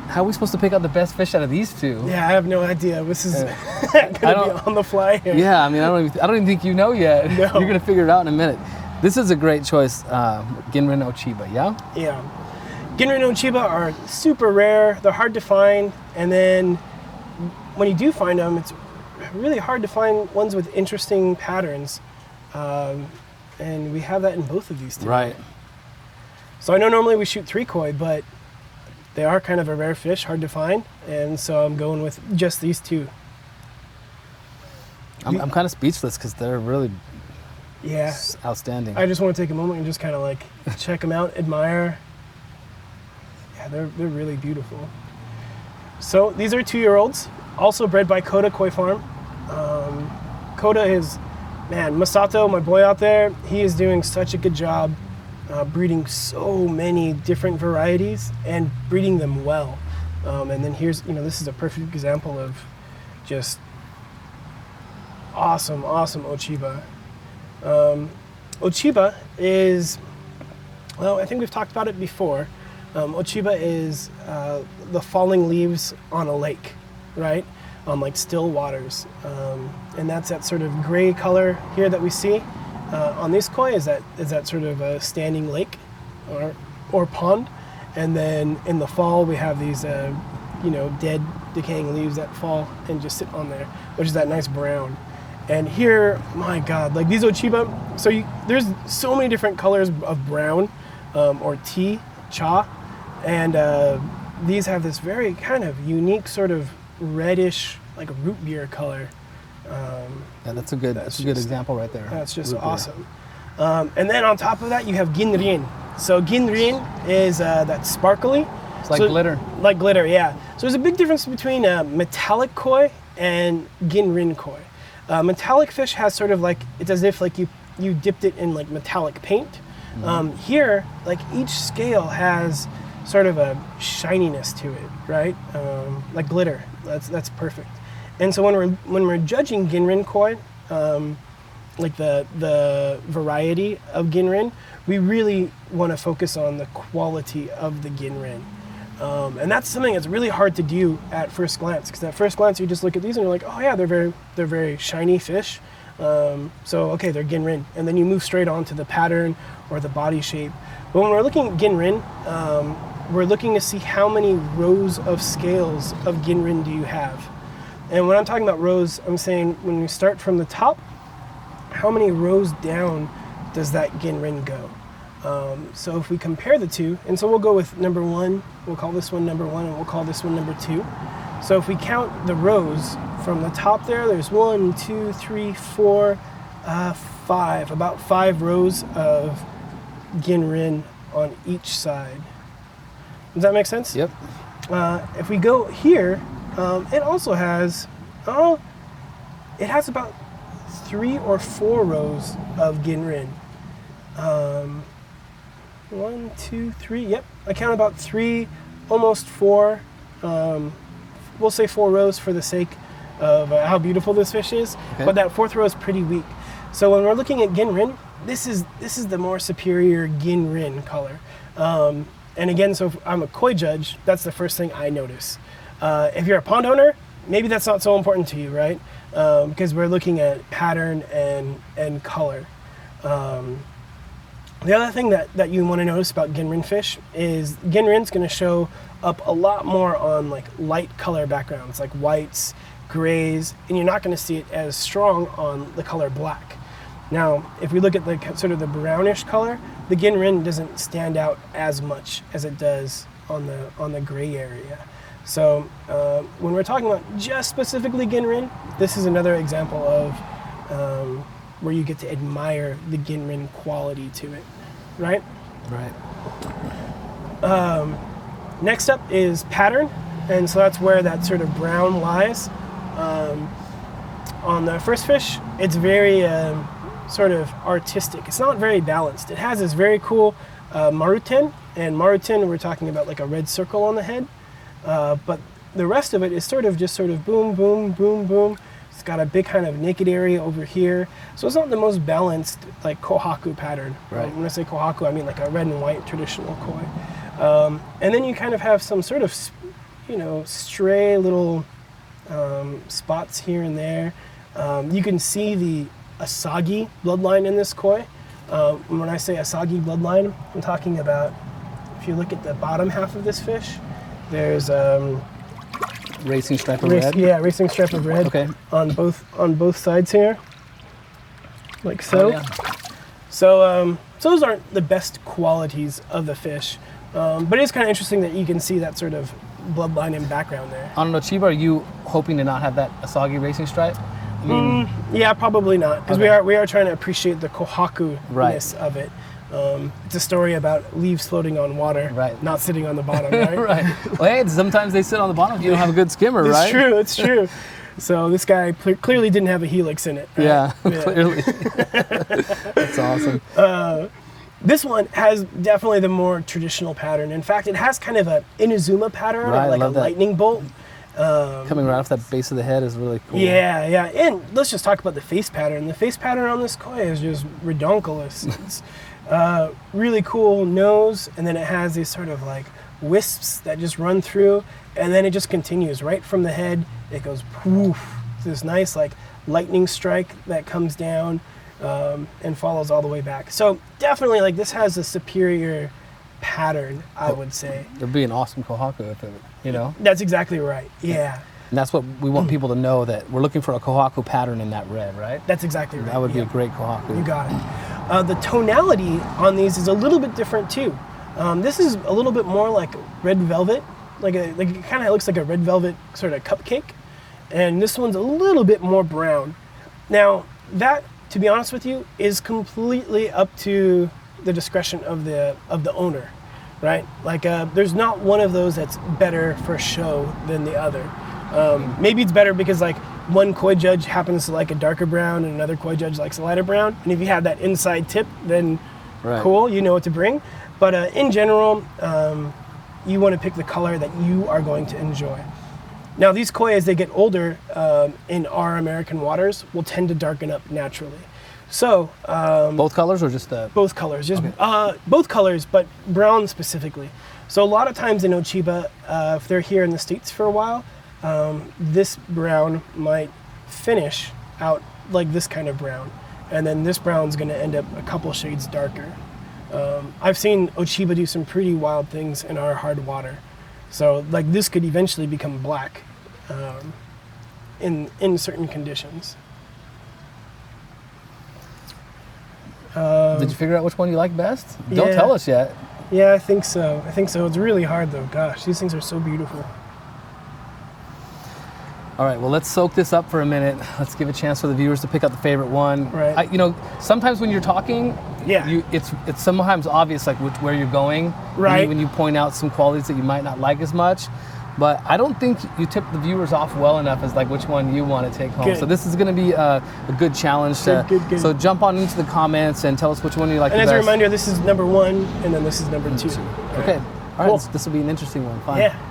how are we supposed to pick out the best fish out of these two? Yeah, I have no idea. This is gonna be on the fly here. Yeah, I mean, I don't even think you know yet. No. You're gonna figure it out in a minute. This is a great choice, Gin Rin Ochiba, yeah? Yeah. Gin Rin Ochiba are super rare. They're hard to find, and then when you do find them, it's really hard to find ones with interesting patterns. And we have that in both of these two. Right. So I know normally we shoot 3 koi, but they are kind of a rare fish, hard to find, and so I'm going with just these two. I'm kind of speechless because they're really outstanding. I just want to take a moment and just kind of like check them out, admire. Yeah, they're really beautiful. So these are 2-year-olds, also bred by Koda Koi Farm. Koda is, man, Masato, my boy out there, he is doing such a good job breeding so many different varieties and breeding them well. And then here's, this is a perfect example of just awesome Ochiba. Ochiba is, well, I think we've talked about it before. Ochiba is the falling leaves on a lake, right? On like still waters. And that's that sort of gray color here that we see on these koi is that sort of a standing lake or pond. And then in the fall we have these dead decaying leaves that fall and just sit on there, which is that nice brown. And here, my God, like these Ochiba, so there's so many different colors of brown or tea, cha, and these have this very kind of unique sort of reddish, like root beer color. Yeah, that's a good example right there. That's just awesome. And then on top of that, you have Gin Rin. So Gin Rin is that sparkly. It's like glitter. Like glitter, yeah. So there's a big difference between metallic koi and Gin Rin koi. Metallic fish has sort of like, it's as if like you dipped it in like metallic paint. Here, like each scale has sort of a shininess to it, right? Like glitter. That's perfect. And so when we're judging Gin Rin koi, like the variety of Gin Rin, we really want to focus on the quality of the Gin Rin. And that's something that's really hard to do at first glance, because at first glance you just look at these and you're like, oh yeah, they're very shiny fish. So okay, they're Gin Rin, and then you move straight on to the pattern or the body shape. But when we're looking at Gin Rin, we're looking to see how many rows of scales of Gin Rin do you have. And when I'm talking about rows, I'm saying when we start from the top, how many rows down does that Gin Rin go? So if we compare the two, and so we'll go with number 1, we'll call this one number 1, and we'll call this one number 2. So if we count the rows from the top there's 1, 2, 3, 4, 5, about 5 rows of Gin Rin on each side. Does that make sense? Yep. If we go here, it also has, it has about 3 or 4 rows of Gin Rin. 1, 2, 3, yep. I count about 3, almost 4. We'll say 4 rows for the sake of how beautiful this fish is, okay. But that 4th row is pretty weak. So when we're looking at Gin Rin, this is the more superior Gin Rin color. And again, so if I'm a koi judge, that's the first thing I notice. If you're a pond owner, maybe that's not so important to you, right? Because we're looking at pattern and color. The other thing that you want to notice about Gin Rin fish is Gin Rin's going to show up a lot more on like light color backgrounds, like whites, grays, and you're not going to see it as strong on the color black. Now, if we look at the sort of the brownish color, the Gin Rin doesn't stand out as much as it does on the gray area. So when we're talking about just specifically Gin Rin, this is another example of where you get to admire the Gin Rin quality to it, right? Right. Next up is pattern, and so that's where that sort of brown lies. On the first fish, it's very sort of artistic. It's not very balanced. It has this very cool maruten, and maruten, we're talking about like a red circle on the head, but the rest of it is sort of boom, boom, boom, boom. It's got a big kind of naked area over here. So it's not the most balanced like kohaku pattern. Right. When I say kohaku, I mean like a red and white traditional koi. And then you kind of have some sort of, stray little spots here and there. You can see the Asagi bloodline in this koi. When I say Asagi bloodline, I'm talking about, if you look at the bottom half of this fish, there's Racing stripe of red? Yeah, racing stripe of red. Okay. On both sides here, like so. Oh, yeah. So those aren't the best qualities of the fish, but it is kind of interesting that you can see that sort of bloodline and background there. On an Ochiba, are you hoping to not have that Asagi racing stripe? I mean, Yeah, probably not, because we are trying to appreciate the kohaku-ness of it. It's a story about leaves floating on water, not sitting on the bottom, right? Right. Well, hey, sometimes they sit on the bottom if you don't have a good skimmer, right? It's true. So this guy clearly didn't have a helix in it. Right? Yeah, clearly. That's awesome. This one has definitely the more traditional pattern. In fact, it has kind of a Inazuma pattern, like a lightning bolt. Coming right off that base of the head is really cool. Yeah. And let's just talk about the face pattern. The face pattern on this koi is just redonkulous. It's really cool nose, and then it has these sort of like wisps that just run through, and then it just continues right from the head. It goes poof, this nice like lightning strike that comes down and follows all the way back. So definitely, like, this has a superior pattern, I would say. It'd be an awesome kohaku if it, That's exactly right. Yeah. And that's what we want people to know, that we're looking for a kohaku pattern in that red, right? That's exactly right. That would be a great kohaku. You got it. The tonality on these is a little bit different too. This is a little bit more like red velvet, like it kind of looks like a red velvet sort of cupcake, and this one's a little bit more brown. Now that, to be honest with you, is completely up to the discretion of the owner, right? Like there's not one of those that's better for show than the other. Maybe it's better because like one koi judge happens to like a darker brown and another koi judge likes a lighter brown, and if you have that inside tip, then cool, you know what to bring. But in general, you want to pick the color that you are going to enjoy. Now these koi, as they get older in our American waters, will tend to darken up naturally. So both colors or just both colors, both colors, but brown specifically. So a lot of times in Ochiba, if they're here in the States for a while, this brown might finish out like this kind of brown, and then this brown's going to end up a couple shades darker. I've seen Ochiba do some pretty wild things in our hard water. So like this could eventually become black in certain conditions. Did you figure out which one you like best? Don't tell us yet. Yeah, I think so. It's really hard though. Gosh, these things are so beautiful. All right, well, let's soak this up for a minute. Let's give a chance for the viewers to pick out the favorite one. Right. Sometimes when you're talking, it's sometimes obvious like where you're going. Right. When you point out some qualities that you might not like as much. But I don't think you tip the viewers off well enough as like which one you want to take home. Good. So this is going to be a good challenge. Good. So jump on into the comments and tell us which one you like the best. And as a reminder, this is number 1, and then this is number 2. Okay. All right, cool. This will be an interesting one. Fun. Yeah.